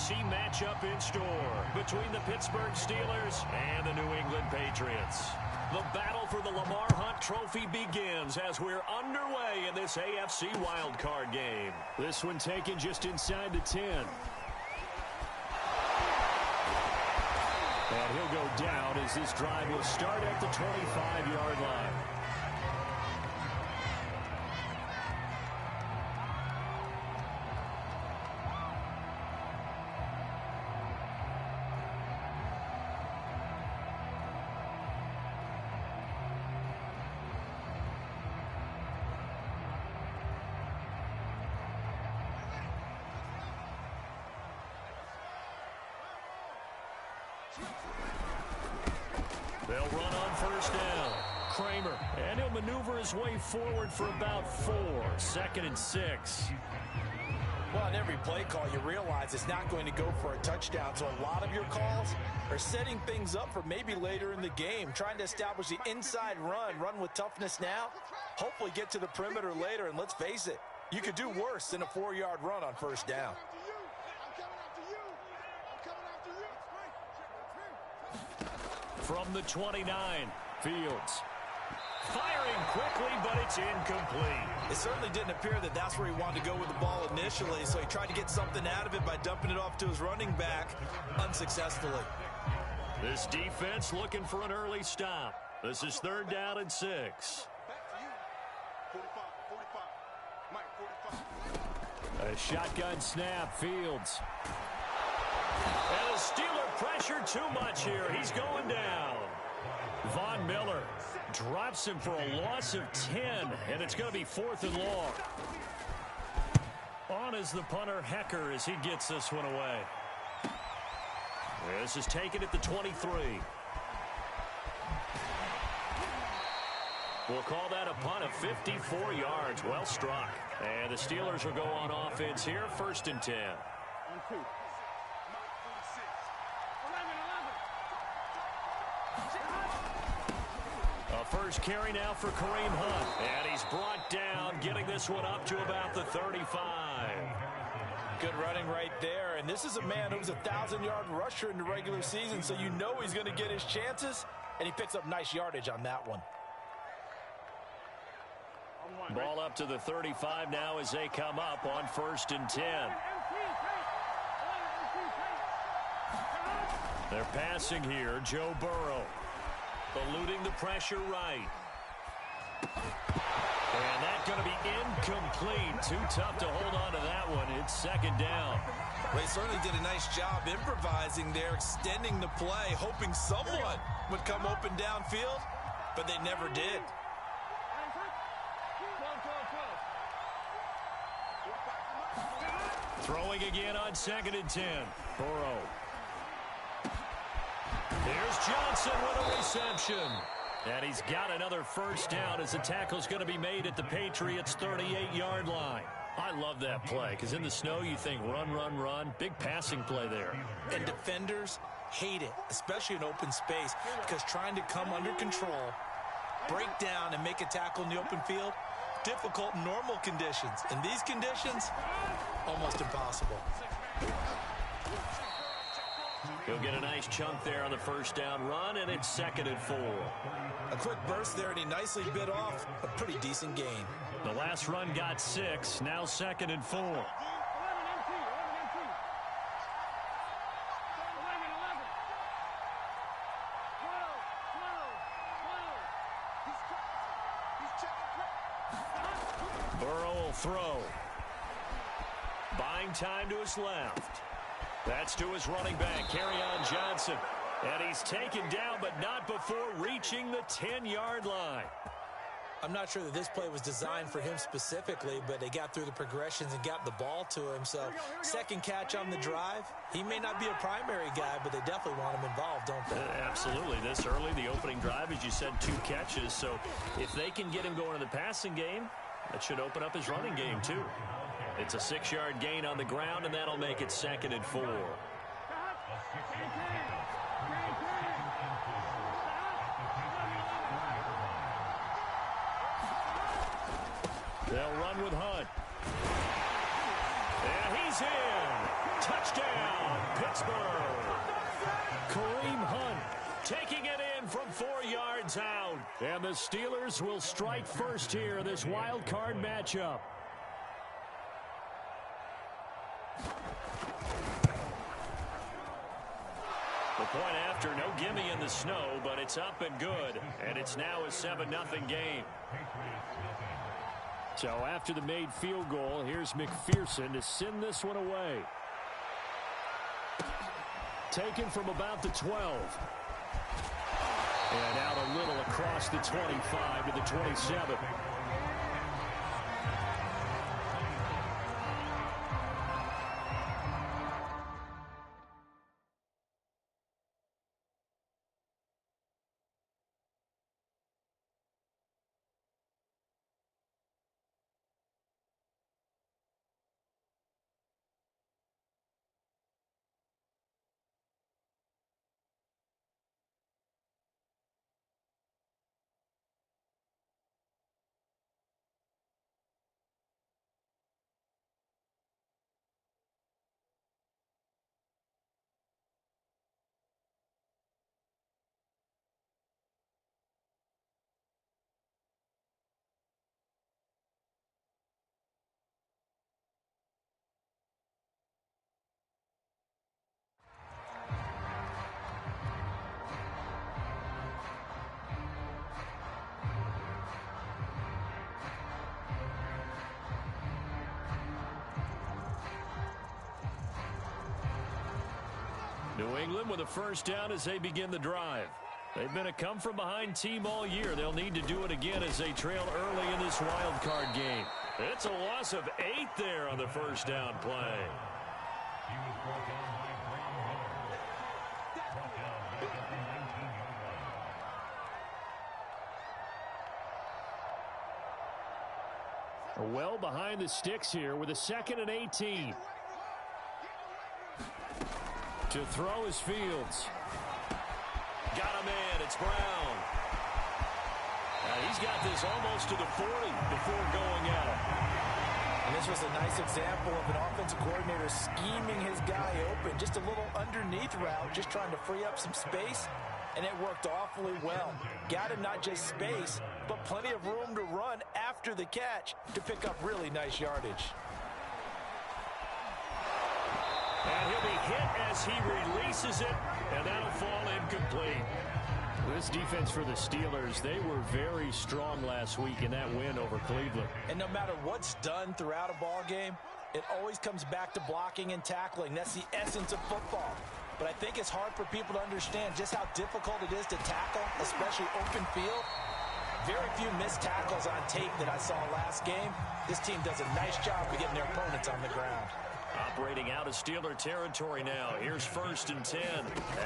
AFC matchup in store between the Pittsburgh Steelers and the New England Patriots. The battle for the Lamar Hunt Trophy begins as we're underway in this AFC wildcard game. This one taken just inside the 10. And he'll go down as this drive will start at the 25-yard line. They'll run on first down. Kramer, and he'll maneuver his way forward for about 4. 2nd and 6. Well, in every play call, you realize it's not going to go for a touchdown, so a lot of your calls are setting things up for maybe later in the game, trying to establish the inside run with toughness now, hopefully get to the perimeter later, and let's face it, you could do worse than a 4-yard run on first down. From the 29, Fields. Firing quickly, but it's incomplete. It certainly didn't appear that that's where he wanted to go with the ball initially, so he tried to get something out of it by dumping it off to his running back unsuccessfully. This defense looking for an early stop. This is 3rd down and 6. A shotgun snap, Fields. And the Steeler pressure too much here. He's going down. Von Miller drops him for a loss of 10, and it's going to be 4th and long. On is the punter, Hecker, as he gets this one away. This is taken at the 23. We'll call that a punt of 54 yards. Well struck. And the Steelers will go on offense here, 1st and 10. A first carry now for Kareem Hunt. And he's brought down, getting this one up to about the 35. Good running right there. And this is a man who was a 1,000-yard rusher in the regular season, so you know he's going to get his chances. And he picks up nice yardage on that one. Ball up to the 35 now as they come up on 1st and 10. They're passing here. Joe Burrow eluding the pressure right. And that's going to be incomplete. Too tough to hold on to that one. It's 2nd down. Well, he certainly did a nice job improvising there, extending the play, hoping someone would come open downfield, but they never did. Throwing again on 2nd and 10. Burrow. Here's Johnson with a reception. And he's got another first down as the tackle's going to be made at the Patriots' 38-yard line. I love that play because in the snow you think run, run, run. Big passing play there. And defenders hate it, especially in open space, because trying to come under control, break down, and make a tackle in the open field, difficult in normal conditions. In these conditions, almost impossible. He'll get a nice chunk there on the first down run, and it's 2nd and 4. A quick burst there, and he nicely bit off a pretty decent gain. The last run got 6, now 2nd and 4. Burrow will throw. Buying time to his left. That's to his running back, Kerryon Johnson. And he's taken down, but not before reaching the 10-yard line. I'm not sure that this play was designed for him specifically, but they got through the progressions and got the ball to him. So, second catch on the drive. He may not be a primary guy, but they definitely want him involved, don't they? Absolutely. This early, the opening drive, as you said, 2 catches. So, if they can get him going in the passing game, that should open up his running game, too. It's a 6-yard gain on the ground, and that'll make it 2nd and 4. They'll run with Hunt. And he's in. Touchdown, Kareem Hunt taking it in from 4 yards out. And the Steelers will strike first here in this wild card matchup. The point after, no gimme in the snow, but it's up and good. And it's now a 7-0 game. So after the made field goal, here's McPherson to send this one away. Taken from about the 12. And out a little across the 25 to the 27. New England with a first down as they begin the drive. They've been a come-from-behind team all year. They'll need to do it again as they trail early in this wild card game. It's a loss of 8 there on the first down play. Well behind the sticks here with a 2nd and 18. To throw is Fields. Got him in. It's Brown. He's got this almost to the 40 before going out. And this was a nice example of an offensive coordinator scheming his guy open. Just a little underneath route, just trying to free up some space. And it worked awfully well. Got him not just space, but plenty of room to run after the catch to pick up really nice yardage. And he'll be hit as he releases it, and that'll fall incomplete. This defense for the Steelers, they were very strong last week in that win over Cleveland. And no matter what's done throughout a ball game, it always comes back to blocking and tackling. That's the essence of football. But I think it's hard for people to understand just how difficult it is to tackle, especially open field. Very few missed tackles on tape that I saw last game. This team does a nice job of getting their opponents on the ground. Operating out of Steeler territory now. Here's 1st and 10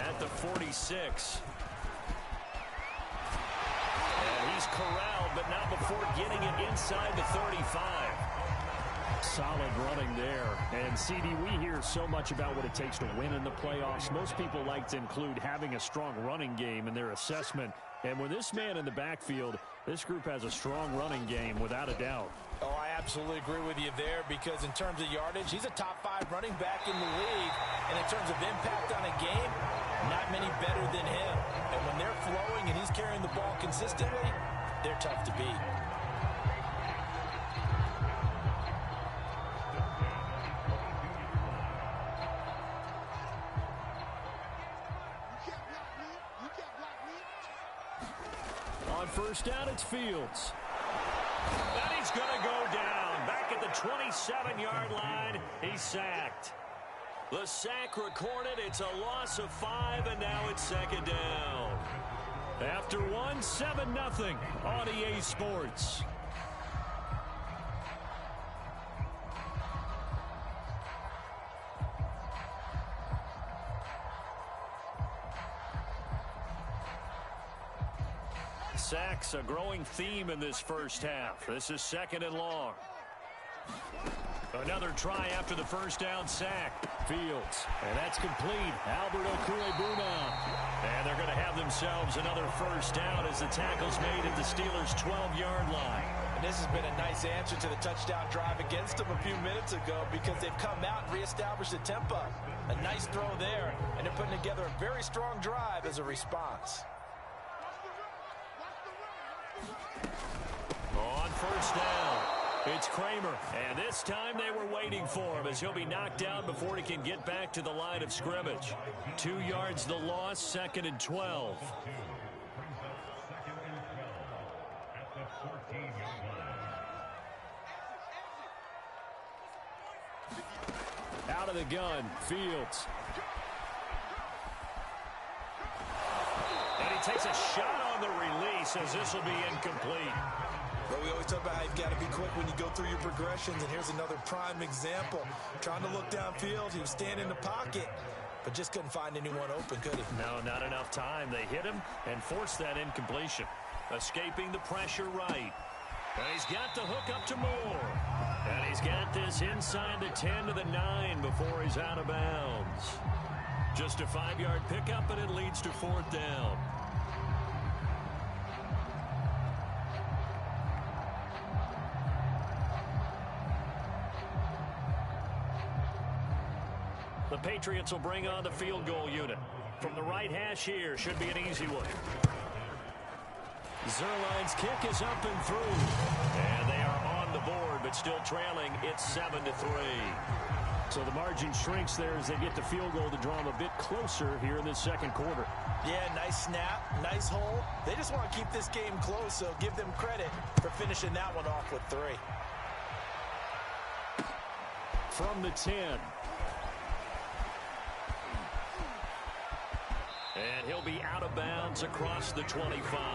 at the 46. And he's corralled, but not before getting it inside the 35. Solid running there. And, CD, we hear so much about what it takes to win in the playoffs. Most people like to include having a strong running game in their assessment. And with this man in the backfield, this group has a strong running game without a doubt. Oh, I absolutely agree with you there because in terms of yardage, he's a top 5 running back in the league. And in terms of impact on a game, not many better than him. And when they're flowing and he's carrying the ball consistently, they're tough to beat. On first down, it's Fields. And he's going to go down. Back at the 27-yard line, he's sacked. The sack recorded. It's a loss of 5, and now it's 2nd down. After 1, 7-0 on EA Sports. Sacks, a growing theme in this first half. This is 2nd and long. Another try after the first down sack. Fields, and that's complete. Albert Okwuegbunam. And they're going to have themselves another first down as the tackle's made at the Steelers' 12-yard line. And this has been a nice answer to the touchdown drive against them a few minutes ago because they've come out and reestablished the tempo. A nice throw there, and they're putting together a very strong drive as a response. On first down, it's Kramer. And this time they were waiting for him as he'll be knocked down before he can get back to the line of scrimmage. 2 yards the loss, 2nd and 12. Out of the gun, Fields. And he takes a shot on the release as this will be incomplete. Well, we always talk about how you've got to be quick when you go through your progressions, and here's another prime example. Trying to look downfield, he was standing in the pocket, but just couldn't find anyone open, could he? No, not enough time. They hit him and forced that incompletion. Escaping the pressure right. And he's got the hook up to Moore. And he's got this inside the 10 to the 9 before he's out of bounds. Just a 5-yard pickup, and it leads to 4th down. The Patriots will bring on the field goal unit. From the right hash here, should be an easy one. Zuerlein's kick is up and through. And they are on the board, but still trailing. It's 7-3. So the margin shrinks there as they get the field goal to draw them a bit closer here in this second quarter. Yeah, nice snap, nice hold. They just want to keep this game close, so give them credit for finishing that one off with 3. From the 10. And he'll be out of bounds across the 25.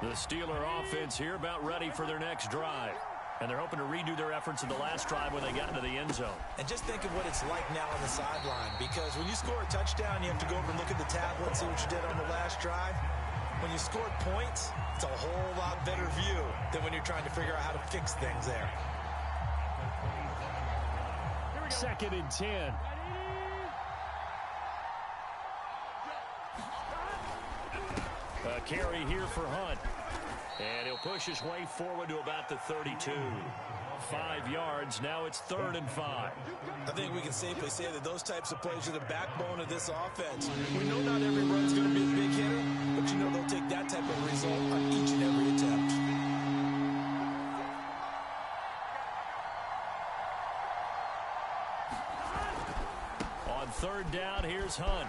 The Steeler offense here about ready for their next drive. And they're hoping to redo their efforts in the last drive when they got into the end zone. And just think of what it's like now on the sideline, because when you score a touchdown, you have to go over and look at the tablet and see what you did on the last drive. When you scored points, it's a whole lot better view than when you're trying to figure out how to fix things there. 2nd and 10. A carry here for Hunt. And he'll push his way forward to about the 32. 5 yards. Now it's 3rd and 5. I think we can safely say that those types of plays are the backbone of this offense. We know not every run's going to be a big hitter, but you know they'll take that type of result on each and every attempt. On 3rd down, here's Hunt.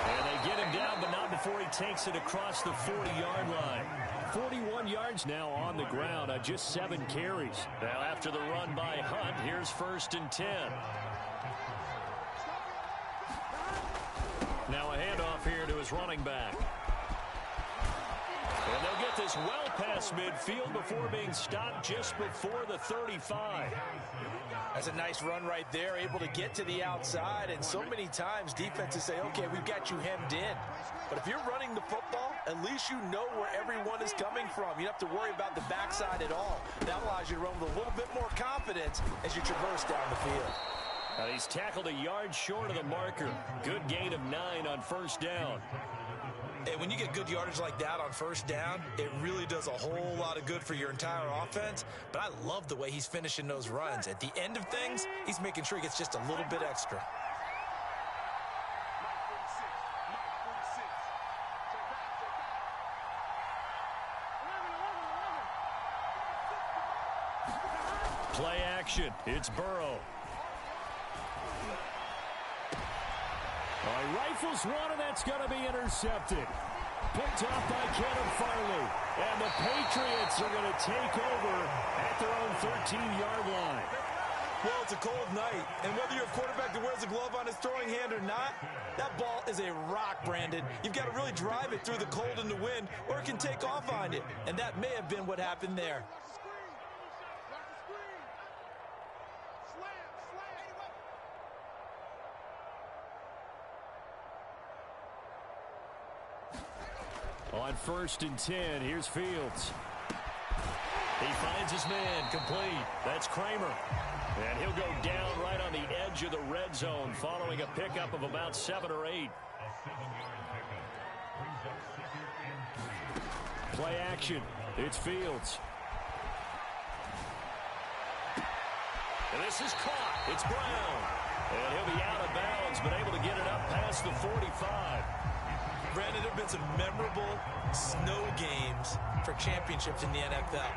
And they get him down, but not before he takes it across the 40-yard line. 41 yards now on the ground on just 7 carries. Now after the run by Hunt, here's 1st and 10. Now a handoff here to his running back. And they'll get this well past midfield before being stopped just before the 35. That's a nice run right there, able to get to the outside. And so many times defenses say, okay, we've got you hemmed in. But if you're running the football, at least you know where everyone is coming from. You don't have to worry about the backside at all. That allows you to run with a little bit more confidence as you traverse down the field. And he's tackled a yard short of the marker. Good gain of 9 on 1st down. And when you get good yardage like that on 1st down, it really does a whole lot of good for your entire offense. But I love the way he's finishing those runs. At the end of things, he's making sure he gets just a little bit extra. Play action. It's Burrow. Rifles one, and that's going to be intercepted. Picked off by Kevin Farley. And the Patriots are going to take over at their own 13-yard line. Well, it's a cold night, and whether you're a quarterback that wears a glove on his throwing hand or not, that ball is a rock, Brandon. You've got to really drive it through the cold and the wind, or it can take off on you. And that may have been what happened there. On 1st and 10, here's Fields. He finds his man, complete. That's Kramer. And he'll go down right on the edge of the red zone following a pickup of about 7 or 8. Play action. It's Fields. And this is caught. It's Brown. And he'll be out of bounds, but able to get it up past the 45. Brandon, there have been some memorable snow games for championships in the NFL.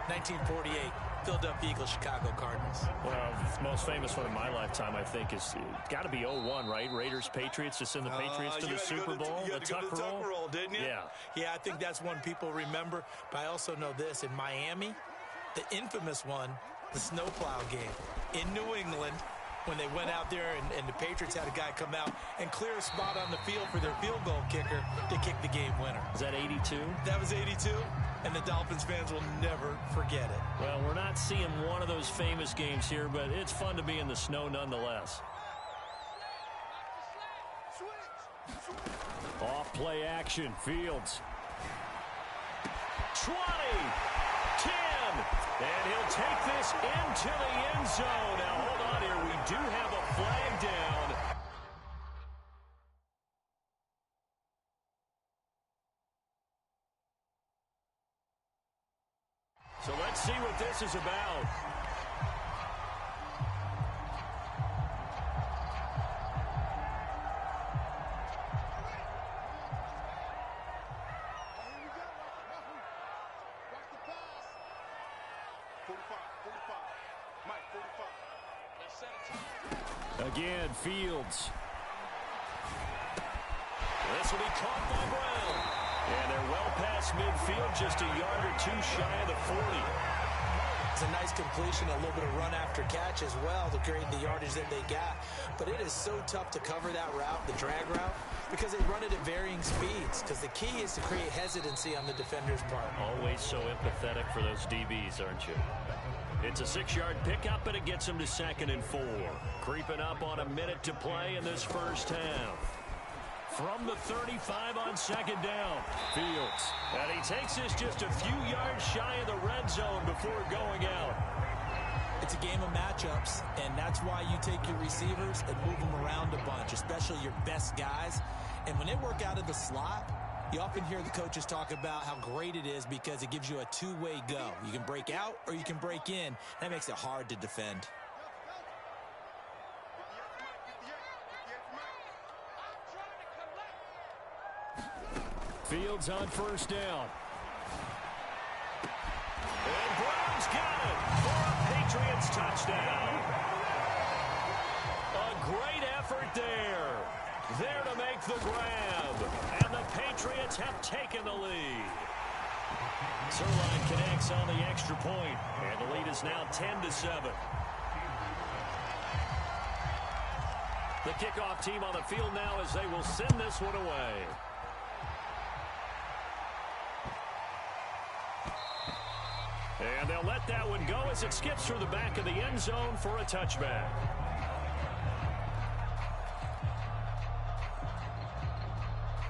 1948, Philadelphia Eagles, Chicago Cardinals. Well, the most famous one of my lifetime, I think, is got to be 01, right? Raiders, Patriots, to send the Patriots to the Super Bowl. You had to go to the Tuck roll, didn't you? Yeah. Yeah, I think that's one people remember. But I also know this. In Miami, the infamous one, the snowplow game. In New England, when they went out there and the Patriots had a guy come out and clear a spot on the field for their field goal kicker to kick the game winner. Was that 82? That was 82, and the Dolphins fans will never forget it. Well, we're not seeing one of those famous games here, but it's fun to be in the snow nonetheless. Off play action, Fields. 20, 10, and he'll take this into the end zone. Now, hold on here. We do have a flag down. So let's see what this is about. Again, Fields. This will be caught by Brown. And they're well past midfield, just a yard or two shy of the 40. It's a nice completion, a little bit of run after catch as well to create the yardage that they got. But it is so tough to cover that route, the drag route, because they run it at varying speeds. Because the key is to create hesitancy on the defender's part. Always so empathetic for those DBs, aren't you? It's a 6-yard pickup, and it gets them to 2nd and 4. Creeping up on a minute to play in this first half. From the 35 on 2nd down, Fields. And he takes this just a few yards shy of the red zone before going out. It's a game of matchups, and that's why you take your receivers and move them around a bunch, especially your best guys. And when they work out of the slot, you often hear the coaches talk about how great it is because it gives you a two-way go. You can break out or you can break in. That makes it hard to defend. Fields on 1st down. And Brown's got it for a Patriots touchdown. A great effort there. There to make the grab. And the Patriots have taken the lead. Sirline connects on the extra point. And the lead is now 10-7. The kickoff team on the field now as they will send this one away. And they'll let that one go as it skips through the back of the end zone for a touchback.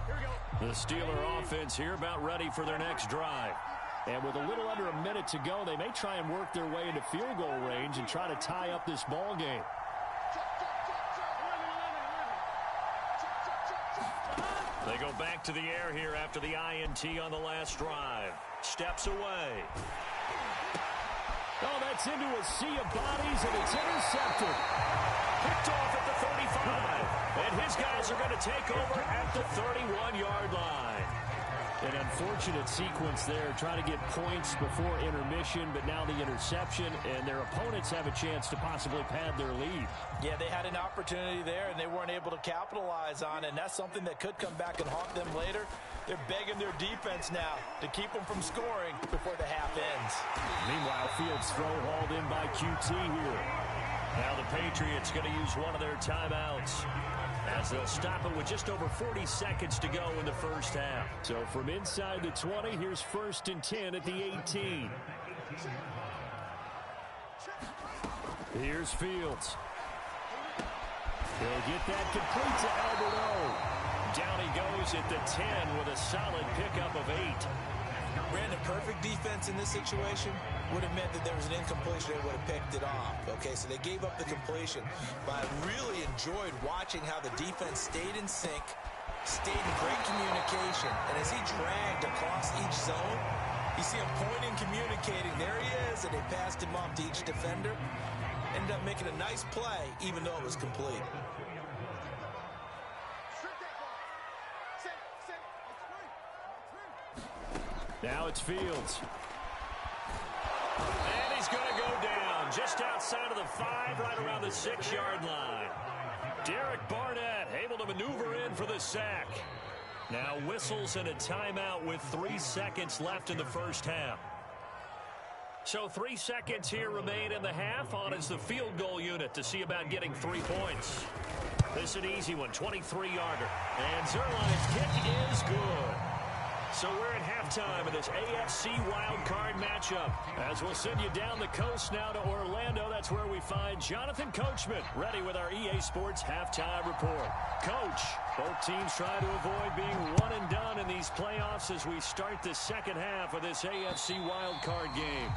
Here we go. The Steeler offense here about ready for their next drive. And with a little under a minute to go, they may try and work their way into field goal range and try to tie up this ball game. They go back to the air here after the INT on the last drive. Steps away. Oh, that's into a sea of bodies, and it's intercepted. Picked off at the 35. And his guys are going to take over at the 31-yard line. An unfortunate sequence there, trying to get points before intermission, but now the interception, and their opponents have a chance to possibly pad their lead. Yeah, they had an opportunity there, and they weren't able to capitalize on it, and that's something that could come back and haunt them later. They're begging their defense now to keep them from scoring before the half ends. Meanwhile, Fields' throw hauled in by QT here. Now the Patriots going to use one of their timeouts, as they'll stop it with just over 40 seconds to go in the first half. So from inside the 20, here's 1st and 10 at the 18. Here's Fields. He'll get that complete to Albert O. Down he goes at the 10 with a solid pickup of 8. Brandon, perfect defense in this situation would have meant that there was an incompletion. They would have picked it off. Okay, so they gave up the completion. But I really enjoyed watching how the defense stayed in sync, stayed in great communication. And as he dragged across each zone, you see him pointing, communicating. There he is, and they passed him off to each defender. Ended up making a nice play, even though it was complete. Now it's Fields. And he's going to go down just outside of the 5, right around the 6-yard line. Derek Barnett able to maneuver in for the sack. Now whistles and a timeout with 3 seconds left in the first half. So 3 seconds here remain in the half. On is the field goal unit to see about getting 3 points. This is an easy one, 23-yarder. And Zuerlein's kick is good. So we're at halftime of this AFC wildcard matchup. As we'll send you down the coast now to Orlando, that's where we find Jonathan Coachman, ready with our EA Sports halftime report. Coach, both teams try to avoid being one and done in these playoffs as we start the second half of this AFC wildcard game.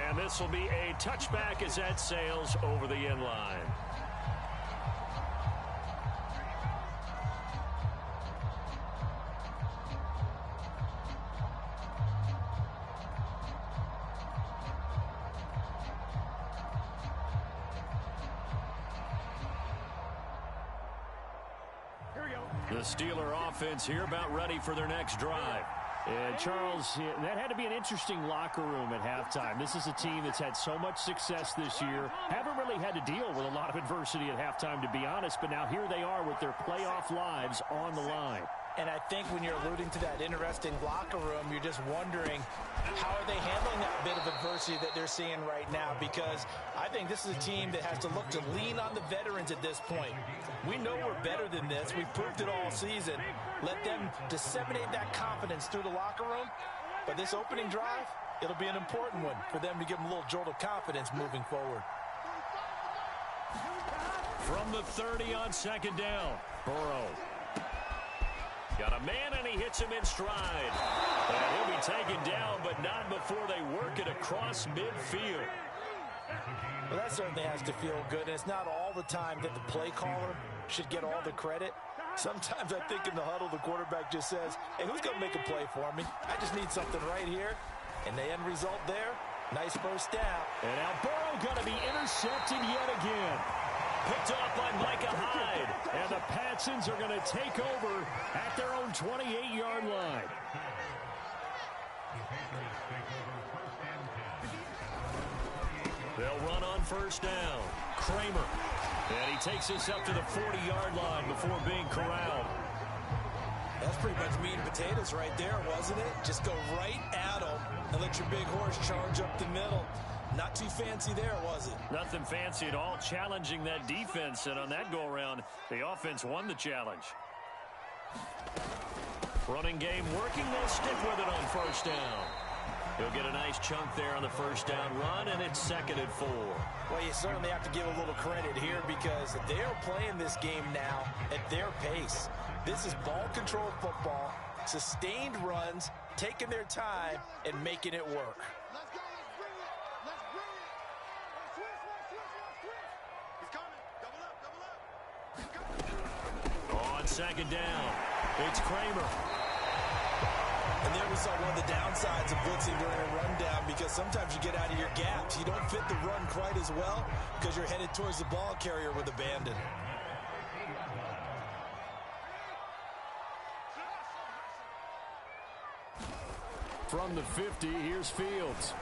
And this will be a touchback as that sails over the end line. The Steeler offense here about ready for their next drive. And Charles, that had to be an interesting locker room at halftime. This is a team that's had so much success this year. Haven't really had to deal with a lot of adversity at halftime, to be honest. But now here they are with their playoff lives on the line. And I think when you're alluding to that interesting locker room, you're just wondering how are they handling that bit of adversity that they're seeing right now, because I think this is a team that has to look to lean on the veterans at this point. We know we're better than this. We've proved it all season. Let them disseminate that confidence through the locker room. But this opening drive, it'll be an important one for them to give them a little jolt of confidence moving forward. From the 30 on second down, Burrow. Got a man, and he hits him in stride. And he'll be taken down, but not before they work it across midfield. Well, that certainly has to feel good, and it's not all the time that the play caller should get all the credit. Sometimes I think in the huddle, the quarterback just says, hey, who's going to make a play for me? I just need something right here. And the end result there, nice first down. And now Burrow going to be intercepted yet again. Picked off by Micah Hyde. And the Patsons are going to take over at their own 28-yard line. They'll run on first down. Kramer. And he takes us up to the 40-yard line before being corralled. That's pretty much meat and potatoes right there, wasn't it? Just go right at them and let your big horse charge up the middle. Not too fancy there, was it? Nothing fancy at all, challenging that defense. And on that go-around, the offense won the challenge. Running game working. They'll stick with it on first down. He'll get a nice chunk there on the first down run, and it's 2nd and 4. Well, you certainly have to give a little credit here because they're playing this game now at their pace. This is ball-controlled football, sustained runs, taking their time, and making it work. On second down, it's Kramer. And there we saw one of the downsides of blitzing during a rundown, because sometimes you get out of your gaps. You don't fit the run quite as well because you're headed towards the ball carrier with abandon. From the 50, here's Fields.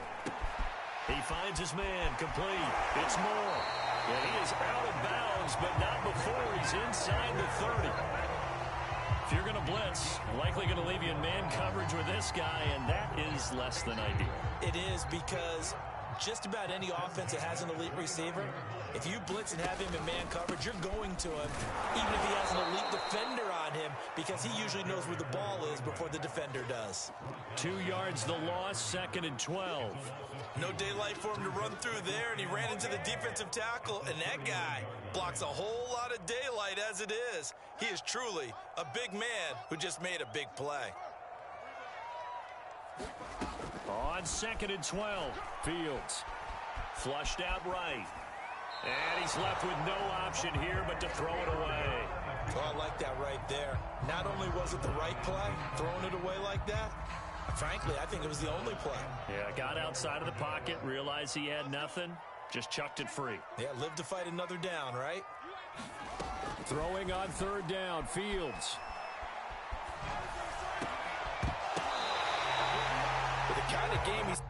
He finds his man, complete. It's Moore. And he is out of bounds, but not before he's inside the 30. If you're going to blitz, likely going to leave you in man coverage with this guy, and that is less than ideal. It is, because just about any offense that has an elite receiver, if you blitz and have him in man coverage, you're going to him, even if he has an elite defender on him, because he usually knows where the ball is before the defender does. 2 yards the loss, 2nd and 12. No daylight for him to run through there, and he ran into the defensive tackle, and that guy blocks a whole lot of daylight as it is. He is truly a big man who just made a big play. On 2nd and 12, Fields flushed out right. And he's left with no option here but to throw it away. Oh, I like that right there. Not only was it the right play, throwing it away like that, frankly, I think it was the only play. Yeah, got outside of the pocket, realized he had nothing, just chucked it free. Yeah, live to fight another down, right? Throwing on third down, Fields. With the kind of game he's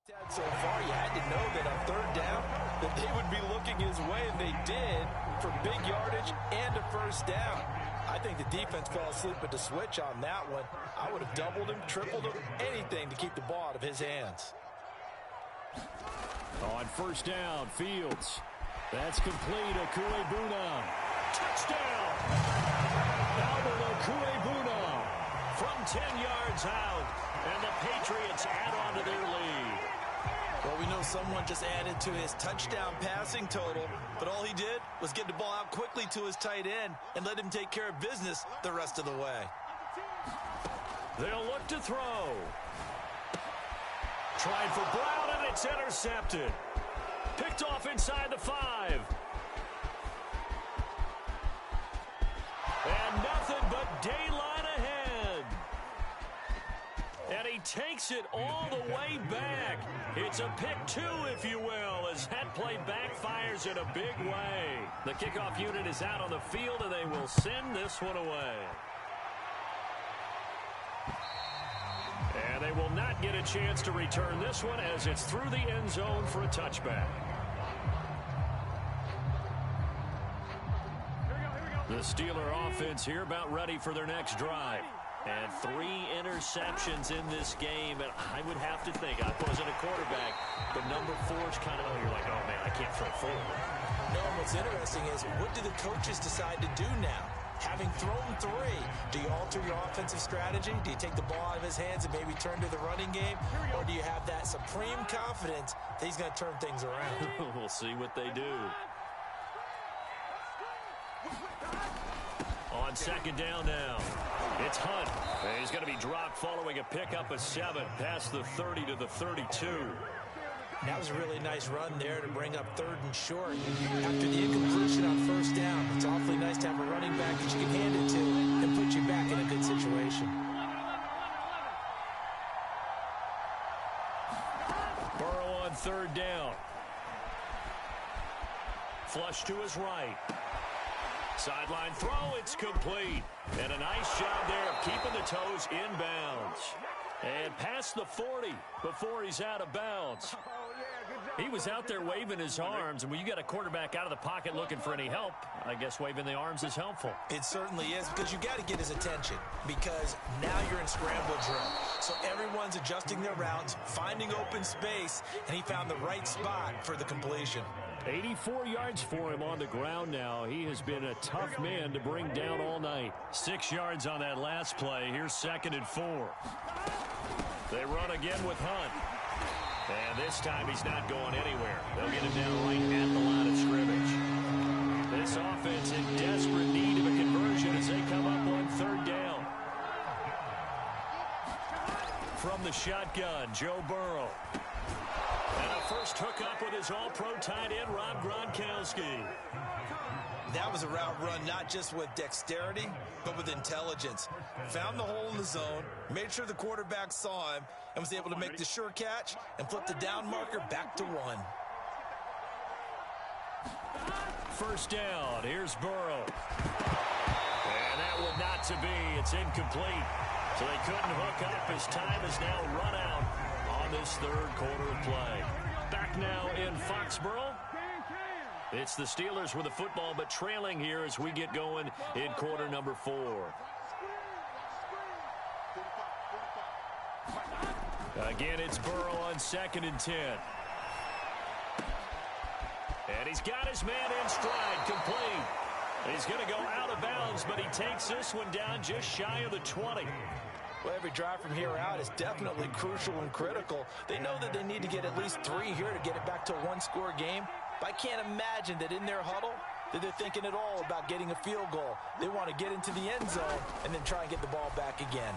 had so far, you had to know that on third down that they would be looking his way, and they did, for big yardage and a first down. I think the defense fell asleep at the switch on that one. I would have doubled him, tripled him, anything to keep the ball out of his hands. On first down, Fields. That's complete. Okuebuna. Touchdown! Albert Okuebuna from 10 yards out. And the Patriots add on to their lead. Well, we know someone just added to his touchdown passing total, but all he did was get the ball out quickly to his tight end and let him take care of business the rest of the way. They'll look to throw. Tried for Brown, and it's intercepted. Picked off inside the 5. And nothing but daylight ahead. And he takes it all the way back. It's a pick 2, if you will, as that play backfires in a big way. The kickoff unit is out on the field, and they will send this one away. And they will not get a chance to return this one as it's through the end zone for a touchback. The Steeler offense here about ready for their next drive. And 3 interceptions in this game, and I would have to think, I wasn't a quarterback, but number 4 is kind of, you're like, oh man, I can't throw 4. No, and what's interesting is, what do the coaches decide to do now? Having thrown 3, do you alter your offensive strategy? Do you take the ball out of his hands and maybe turn to the running game? Or do you have that supreme confidence that he's going to turn things around? We'll see what they do. On second down now, it's Hunt. He's going to be dropped following a pickup of 7 past the 30 to the 32. That was a really nice run there to bring up 3rd and short. After the incompletion on first down, it's awfully nice to have a running back that you can hand it to and put you back in a good situation. Burrow on third down. Flush to his right. Sideline throw, it's complete. And a nice job there of keeping the toes inbounds. And past the 40 before he's out of bounds. He was out there waving his arms, and when you got a quarterback out of the pocket looking for any help, I guess waving the arms is helpful. It certainly is, because you got to get his attention, because now you're in scramble drill. So everyone's adjusting their routes, finding open space, and he found the right spot for the completion. 84 yards for him on the ground now. He has been a tough man to bring down all night. 6 yards on that last play. Here's 2nd and 4. They run again with Hunt. And this time he's not going anywhere. They'll get him down right at the line of scrimmage. This offense in desperate need of a conversion as they come up on third down. From the shotgun, Joe Burrow. And a first hookup with his all-pro tight end, Rob Gronkowski. That was a route run not just with dexterity, but with intelligence. Found the hole in the zone, made sure the quarterback saw him, and was able to make the sure catch and flip the down marker back to 1. First down, here's Burrow. And that would not to be. It's incomplete. So they couldn't hook up. His time is now run out on this third quarter of play. Back now in Foxborough. It's the Steelers with the football, but trailing here as we get going in quarter number 4. Again, it's Burrow on 2nd and 10. And he's got his man in stride, complete. He's going to go out of bounds, but he takes this one down just shy of the 20. Well, every drive from here out is definitely crucial and critical. They know that they need to get at least 3 here to get it back to a one-score game. But I can't imagine that in their huddle that they're thinking at all about getting a field goal. They want to get into the end zone and then try and get the ball back again.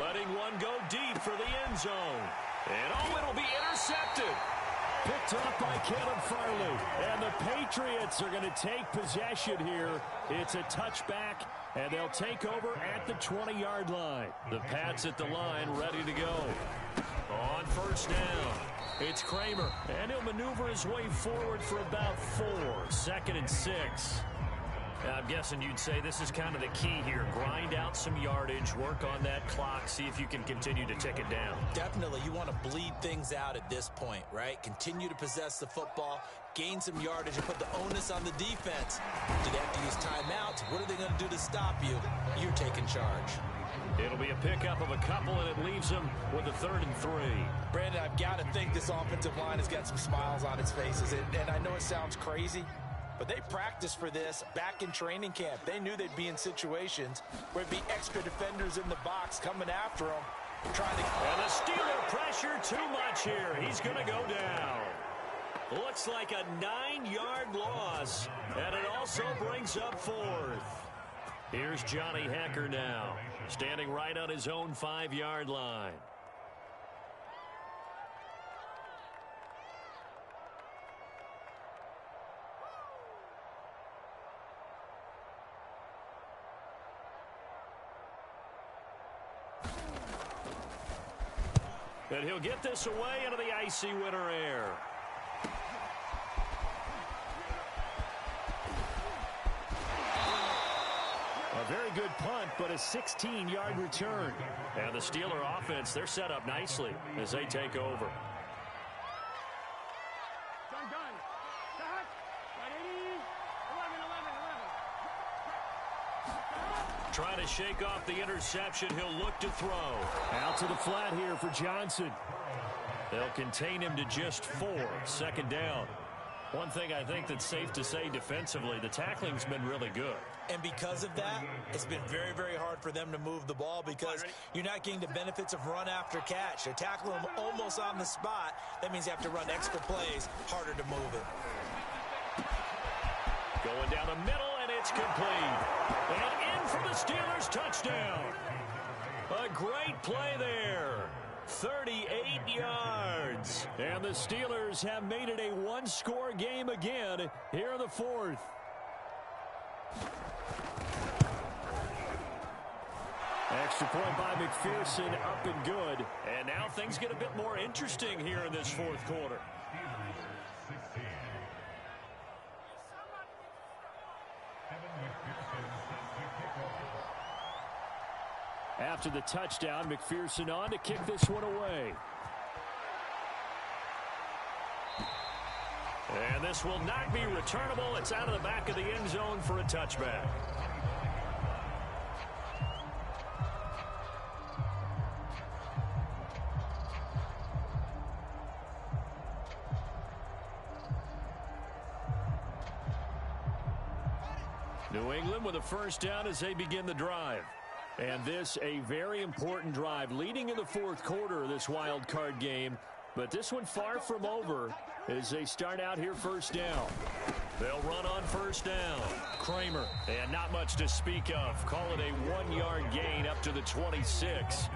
letting one go deep for the end zone. And oh, it'll be intercepted. Picked off by Caleb Farley. And the Patriots are going to take possession here. It's a touchback, and they'll take over at the 20-yard line. The Pats at the line, ready to go. On first down, it's Kramer, and he'll maneuver his way forward for about 4. 2nd and 6. I'm guessing you'd say this is kind of the key here. Grind out some yardage, work on that clock, see if you can continue to tick it down. Definitely, you want to bleed things out at this point, right? Continue to possess the football, gain some yardage, and put the onus on the defense. Do they have to use timeouts? What are they going to do to stop you? You're taking charge. It'll be a pickup of a couple, and it leaves them with a 3rd and 3. Brandon, I've got to think this offensive line has got some smiles on its faces, and I know it sounds crazy, but they practiced for this back in training camp. They knew they'd be in situations where there'd be extra defenders in the box coming after them. And the Steeler pressure too much here. He's going to go down. Looks like a 9-yard loss, and it also brings up 4th. Here's Johnny Hekker now, standing right on his own 5-yard line. And he'll get this away into the icy winter air. A very good punt, but a 16-yard return. And the Steeler offense, they're set up nicely as they take over. Trying to shake off the interception. He'll look to throw. Out to the flat here for Johnson. They'll contain him to just 4. 2nd down. One thing I think that's safe to say defensively, the tackling's been really good. And because of that, it's been very, very hard for them to move the ball because you're not getting the benefits of run after catch. They're tackling them almost on the spot. That means you have to run extra plays, harder to move it. Going down the middle, and it's complete. And in for the Steelers' touchdown. A great play there. 38 yards. And the Steelers have made it a one-score game again here in the 4th. Extra point by McPherson, up and good. And now things get a bit more interesting here in this 4th quarter. After the touchdown, McPherson on to kick this one away. And this will not be returnable. It's out of the back of the end zone for a touchback. New England with a first down as they begin the drive. And this a very important drive leading in the 4th quarter of this wild card game. But this one far from over as they start out here first down. They'll run on first down. Kramer, and not much to speak of. Call it a 1-yard gain up to the 26.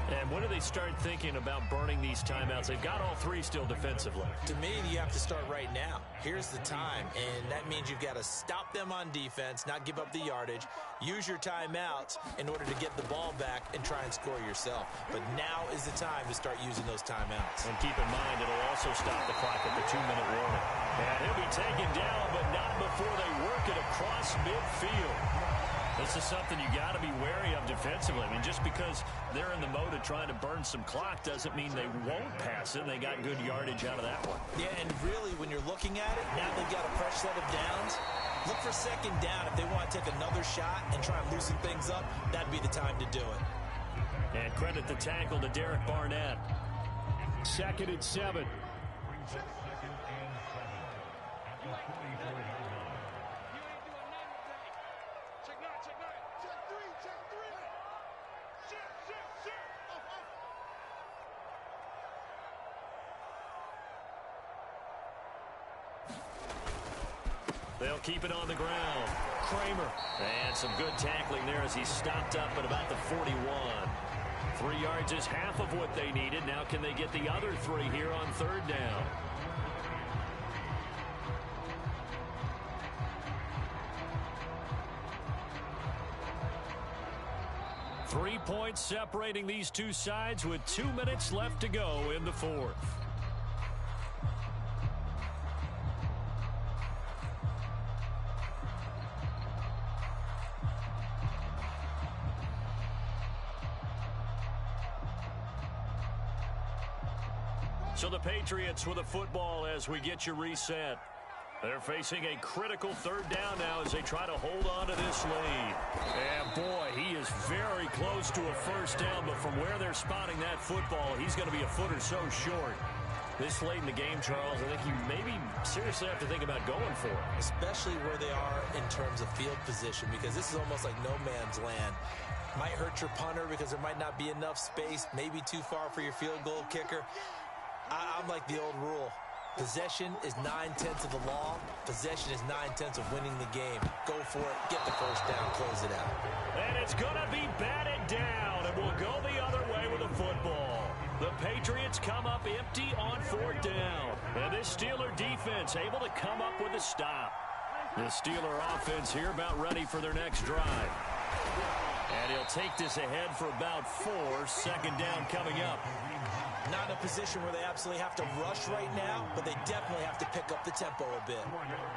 And when do they start thinking about burning these timeouts? They've got all 3 still defensively. To me, you have to start right now. Here's the time, and that means you've got to stop them on defense, not give up the yardage, use your timeouts in order to get the ball back and try and score yourself. But now is the time to start using those timeouts. And keep in mind, it'll also stop the clock at the 2-minute warning. And he'll be taken down, but not before they work it across midfield. This is something you got to be wary of defensively. I mean, just because they're in the mode of trying to burn some clock doesn't mean they won't pass it. They got good yardage out of that one. Yeah, and really, when you're looking at it, now they've got a fresh set of downs. Look for 2nd down. If they want to take another shot and try and loosen things up, that'd be the time to do it. And credit the tackle to Derek Barnett. 2nd and 7. They'll keep it on the ground. Kramer. And some good tackling there as he stopped up at about the 41. 3 yards is half of what they needed. Now can they get the other 3 here on third down? Three points separating these two sides with 2 minutes left to go in the fourth. So the Patriots with a football as we get you reset. They're facing a critical third down now as they try to hold on to this lead. And boy, he is very close to a first down, but from where they're spotting that football, he's going to be a foot or so short. This late in the game, Charles, I think you maybe seriously have to think about going for it. Especially where they are in terms of field position, because this is almost like no man's land. Might hurt your punter because there might not be enough space, maybe too far for your field goal kicker. I'm like the old rule. Possession is 9/10 of the law. Possession is 9/10 of winning the game. Go for it. Get the first down. Close it out. And it's going to be batted down, and we'll go the other way with the football. The Patriots come up empty on fourth down. And this Steeler defense able to come up with a stop. The Steeler offense here about ready for their next drive. And he'll take this ahead for about 4. Second down coming up. Not in a position where they absolutely have to rush right now, but they definitely have to pick up the tempo a bit.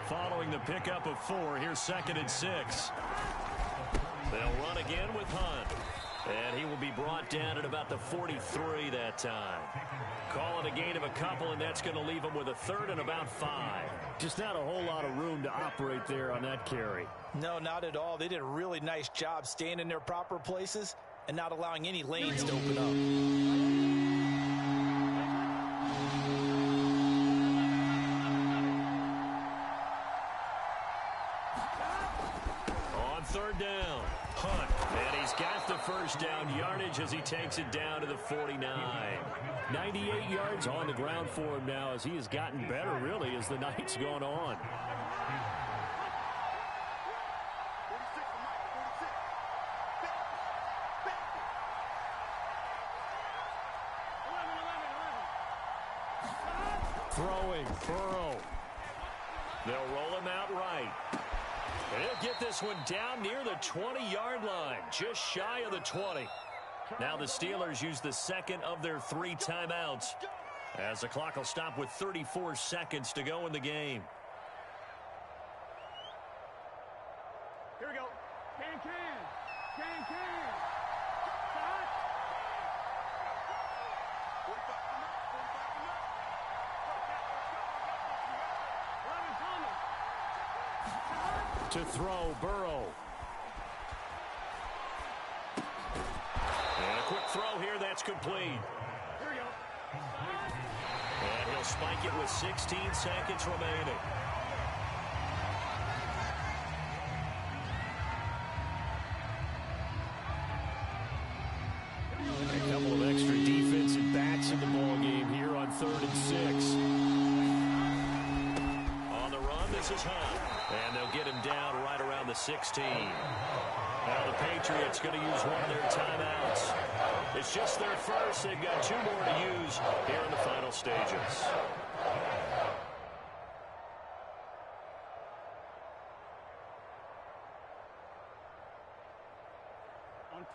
Following the pickup of 4, here's 2nd and 6. They'll run again with Hunt. And he will be brought down at about the 43 that time. Call it a gain of a couple, and that's going to leave him with a 3rd and about 5. Just not a whole lot of room to operate there on that carry. No, not at all. They did a really nice job staying in their proper places and not allowing any lanes to open up. Third down, Hunt, and he's got the first down yardage as he takes it down to the 49. 98 yards on the ground for him now as he has gotten better, really, as the night's gone on. Throwing, Burrow. They'll roll him out right. And he'll get this one down near the 20-yard line, just shy of the 20. Now the Steelers use the second of their 3 timeouts as the clock will stop with 34 seconds to go in the game. Here we go. Can. To throw, Burrow. And a quick throw here, that's complete. Here we go. And he'll spike it with 16 seconds remaining. A couple of extra defensive backs in the ballgame here on 3rd and 6. On the run, this is Hunt. And they'll get him down right around the 16. Now the Patriots going to use one of their timeouts. It's just their first. They've got 2 more to use here in the final stages.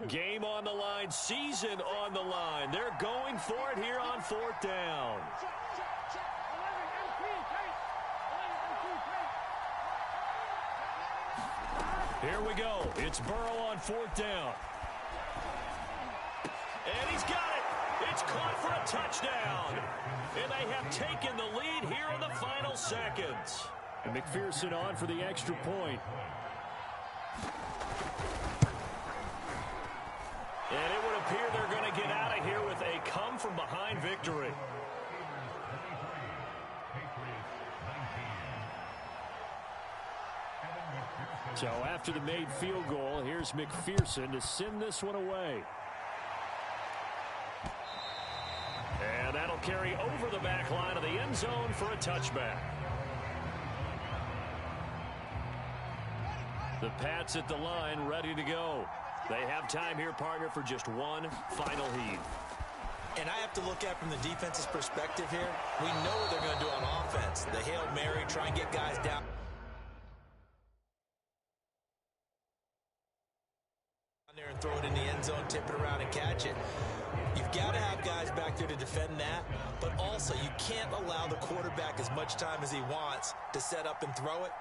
Game on the line, season on the line. They're going for it here on 4th down. Here we go. It's Burrow on 4th down. And he's got it. It's caught for a touchdown. And they have taken the lead here in the final seconds. And McPherson on for the extra point. And it would appear they're going to get out of here with a come-from-behind victory. So after the made field goal, here's McPherson to send this one away. And that'll carry over the back line of the end zone for a touchback. The Pats at the line ready to go. They have time here, partner, for just one final heave. And I have to look at from the defense's perspective here. We know what they're going to do on offense. The Hail Mary, try and get guys down there and throw it in the end zone, tip it around and catch it. You've got to have guys back there to defend that, but also you can't allow the quarterback as much time as he wants to set up and throw it.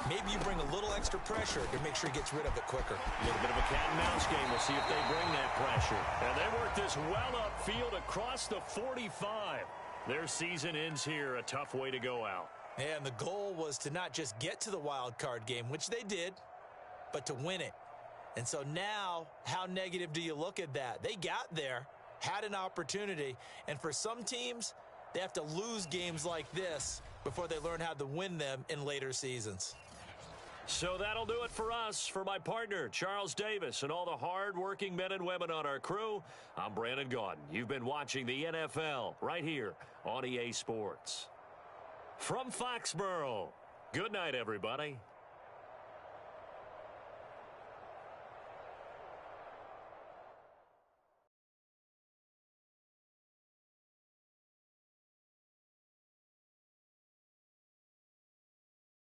Maybe you bring a little extra pressure to make sure he gets rid of it quicker. A little bit of a cat and mouse game. We'll see if they bring that pressure. And they work this well upfield across the 45. Their season ends here. A tough way to go out. And the goal was to not just get to the wild card game, which they did, but to win it. And so now, how negative do you look at that? They got there, had an opportunity, and for some teams, they have to lose games like this before they learn how to win them in later seasons. So that'll do it for us. For my partner, Charles Davis, and all the hard-working men and women on our crew, I'm Brandon Gaudin. You've been watching the NFL right here on EA Sports. From Foxborough, good night, everybody.